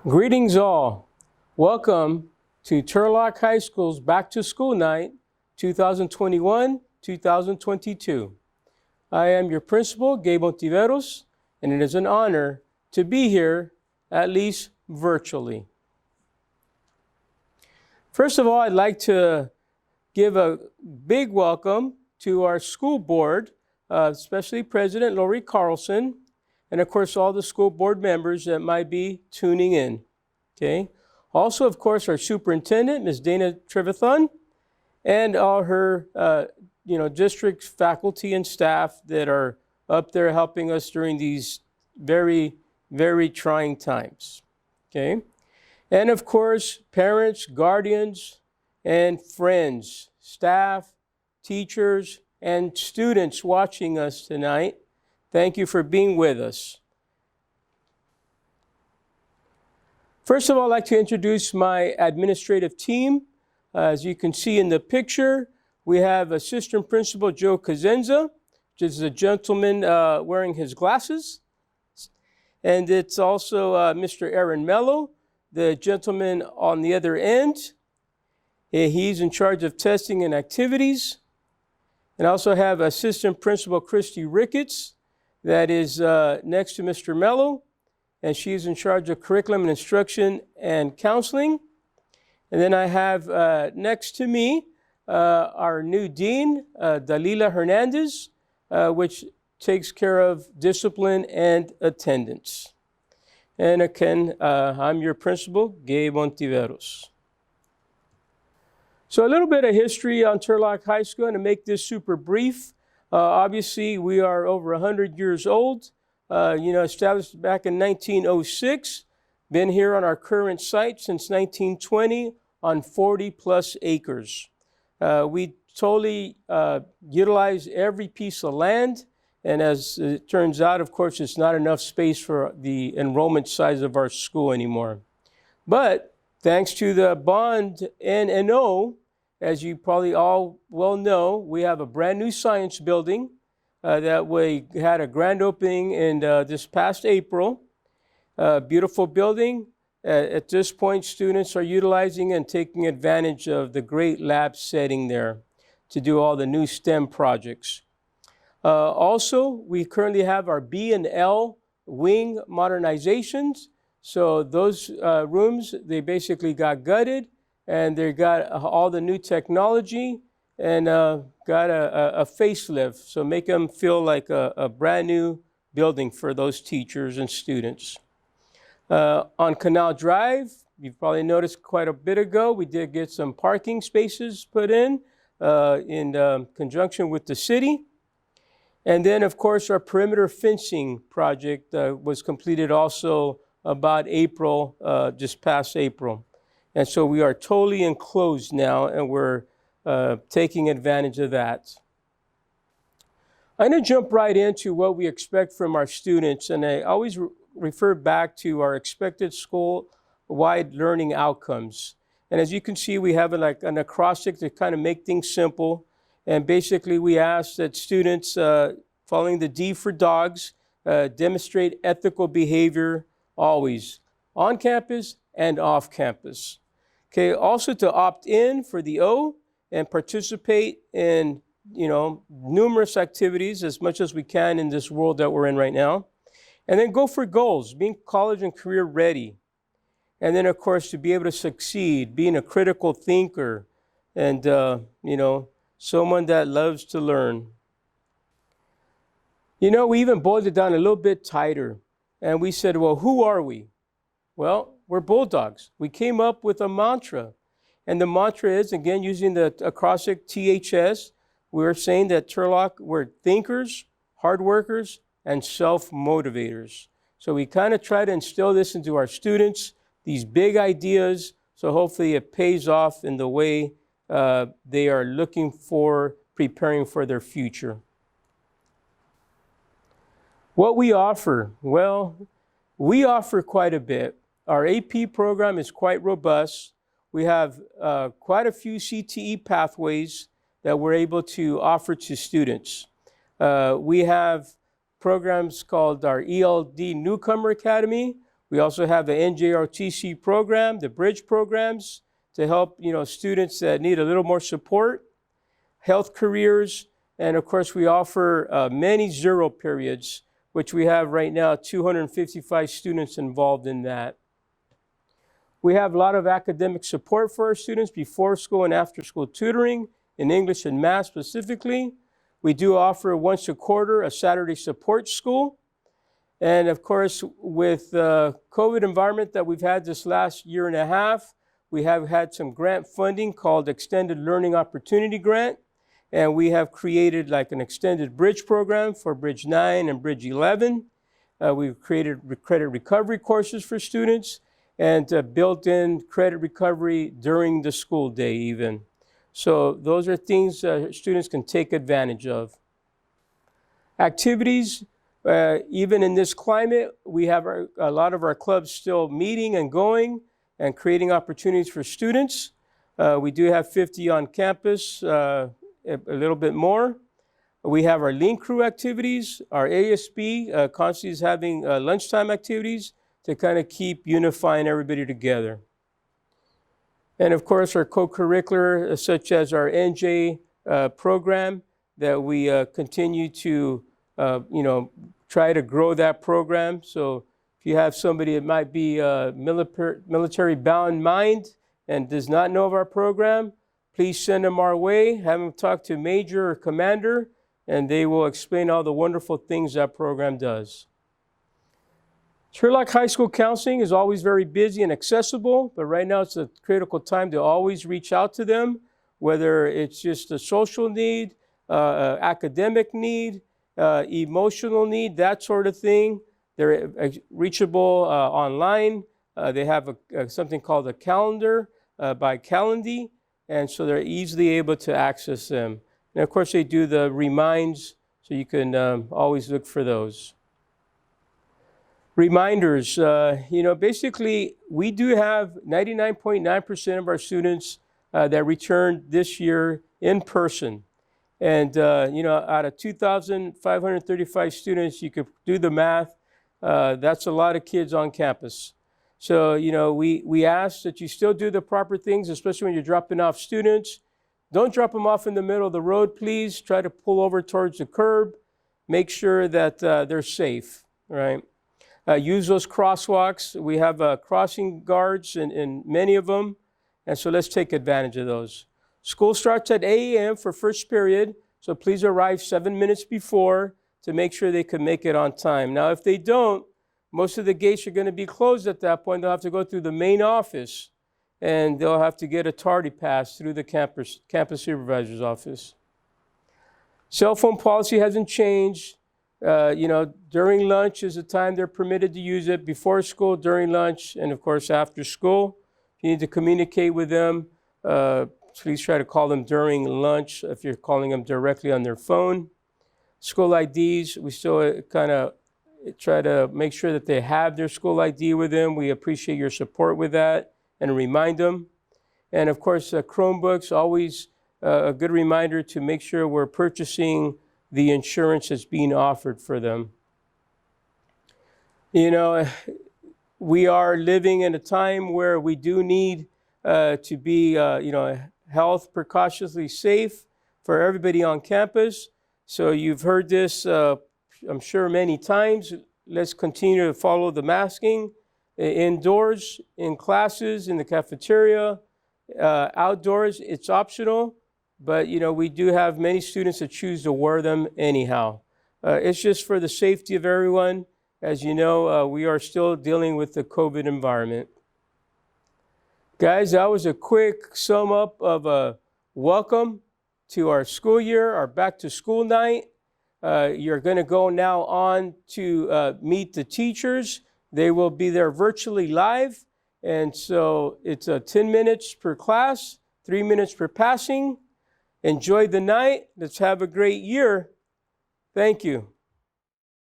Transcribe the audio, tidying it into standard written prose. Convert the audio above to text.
Greetings all. Welcome to Turlock High School's Back to School Night 2021-2022. I am your principal, Gabe Ontiveros, and it is an honor to be here, at least virtually. First of all, I'd like to give a big welcome to our school board, especially President Lori Carlson, and of course, all the school board members that might be tuning in, okay? Also, of course, our superintendent, Ms. Dana Trevathan, and all her, district faculty and staff that are up there helping us during these very, very trying times, okay? And of course, parents, guardians, and friends, staff, teachers, and students watching us tonight. Thank you for being with us. First of all, I'd like to introduce my administrative team. As you can see in the picture, we have Assistant Principal Joe Kazenza, which is a gentleman wearing his glasses. And it's also Mr. Aaron Mello, the gentleman on the other end. He's in charge of testing and activities. And I also have Assistant Principal Christy Ricketts, that is next to Mr. Mello, and she's in charge of curriculum and instruction and counseling. And then I have next to me our new dean, Dalila Hernandez, which takes care of discipline and attendance. And again, I'm your principal, Gabe Ontiveros. So a little bit of history on Turlock High School, and to make this super brief. Obviously, we are over 100 years old, established back in 1906, been here on our current site since 1920 on 40 plus acres. We totally utilize every piece of land, and as it turns out, of course, it's not enough space for the enrollment size of our school anymore. But thanks to the bond N&O, as you probably all well know, we have a brand new science building that we had a grand opening in this past April. Beautiful building. At this point, students are utilizing and taking advantage of the great lab setting there to do all the new STEM projects. Also, we currently have our B and L wing modernizations. So those rooms, they basically got gutted, and they got all the new technology and got a facelift. So make them feel like a brand new building for those teachers and students. On Canal Drive, you've probably noticed quite a bit ago, we did get some parking spaces put in conjunction with the city. And then, of course, our perimeter fencing project was completed also about April, just past April. And so we are totally enclosed now, and we're taking advantage of that. I'm going to jump right into what we expect from our students, and I always refer back to our expected school-wide learning outcomes. And as you can see, we have like an acrostic to kind of make things simple. And basically, we ask that students, following the D for dogs, demonstrate ethical behavior always on campus and off campus. Okay, also to opt in for the O and participate in, numerous activities as much as we can in this world that we're in right now. And then go for goals, being college and career ready. And then, of course, to be able to succeed, being a critical thinker and, someone that loves to learn. We even boiled it down a little bit tighter. And we said, well, who are we? Well, we're Bulldogs. We came up with a mantra. And the mantra is, again, using the acrostic THS, we're saying that Turlock, we're thinkers, hard workers, and self-motivators. So we kind of try to instill this into our students, these big ideas, so hopefully it pays off in the way they are looking for, preparing for their future. What we offer, well, we offer quite a bit. Our AP program is quite robust. We have quite a few CTE pathways that we're able to offer to students. We have programs called our ELD Newcomer Academy, We also have the NJRTC program, the bridge programs to help, students that need a little more support, health careers, and of course we offer many zero periods, which we have right now 255 students involved in that. We have a lot of academic support for our students before school and after school tutoring in English and math specifically. We do offer once a quarter a Saturday support school. And of course, with the COVID environment that we've had this last year and a half, we have had some grant funding called Extended Learning Opportunity Grant. And we have created like an extended bridge program for Bridge 9 and Bridge 11. We've created credit recovery courses for students and built in credit recovery during the school day even. So those are things students can take advantage of. Activities, even in this climate, we have a lot of our clubs still meeting and going and creating opportunities for students. We do have 50 on campus, a little bit more. We have our Lean Crew activities. Our ASB constantly is having lunchtime activities to kind of keep unifying everybody together. And of course, our co-curricular, such as our NJ program, that we continue to, try to grow that program. So if you have somebody that might be military-bound mind and does not know of our program, please send them our way. Have them talk to Major or Commander, and they will explain all the wonderful things that program does. Sherlock High School counseling is always very busy and accessible, but right now it's a critical time to always reach out to them, whether it's just a social need, academic need, emotional need, that sort of thing. They're reachable online. They have something called a calendar by Calendly, and so they're easily able to access them. And of course, they do the reminds, so you can always look for those. Reminders, basically, we do have 99.9% of our students that returned this year in person. And, out of 2,535 students, you could do the math. That's a lot of kids on campus. So, we ask that you still do the proper things, especially when you're dropping off students. Don't drop them off in the middle of the road, please. Try to pull over towards the curb. Make sure that they're safe, right? Use those crosswalks. We have crossing guards in many of them, and so let's take advantage of those. School starts at 8 a.m. for first period, so please arrive 7 minutes before to make sure they can make it on time. Now, if they don't, most of the gates are going to be closed at that point. They'll have to go through the main office, and they'll have to get a tardy pass through the campus supervisor's office. Cell phone policy hasn't changed. During lunch is the time they're permitted to use it, before school, during lunch, and of course after school. If you need to communicate with them, please try to call them during lunch if you're calling them directly on their phone. School IDs, we still kind of try to make sure that they have their school ID with them. We appreciate your support with that and remind them. And of course, Chromebooks, always a good reminder to make sure we're purchasing the insurance that's being offered for them. We are living in a time where we do need to be, health precautiously safe for everybody on campus. So you've heard this, I'm sure, many times. Let's continue to follow the masking indoors, in classes, in the cafeteria, outdoors. It's optional. But, we do have many students that choose to wear them anyhow. It's just for the safety of everyone. As you know, we are still dealing with the COVID environment. Guys, that was a quick sum up of a welcome to our school year, our back to school night. You're going to go now on to meet the teachers. They will be there virtually live. And so it's 10 minutes per class, 3 minutes per passing. Enjoy the night. Let's have a great year. Thank you.